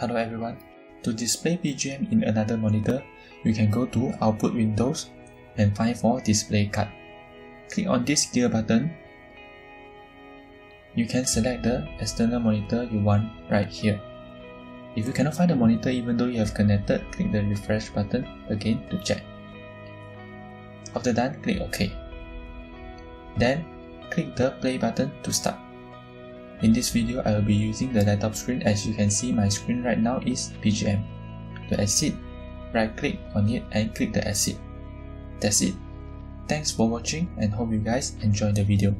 Hello everyone. To display BGM in another monitor, you can go to Output Windows and find for Display Card. Click on this gear button. You can select the external monitor you want right here. If you cannot find the monitor even though you have connected, click the refresh button again to check. After done, click OK. Then, click the play button to start. In this video, I will be using the laptop screen. As you can see, my screen right now is BGM. To exit, right click on it and click the exit. That's it. Thanks for watching and hope you guys enjoy the video.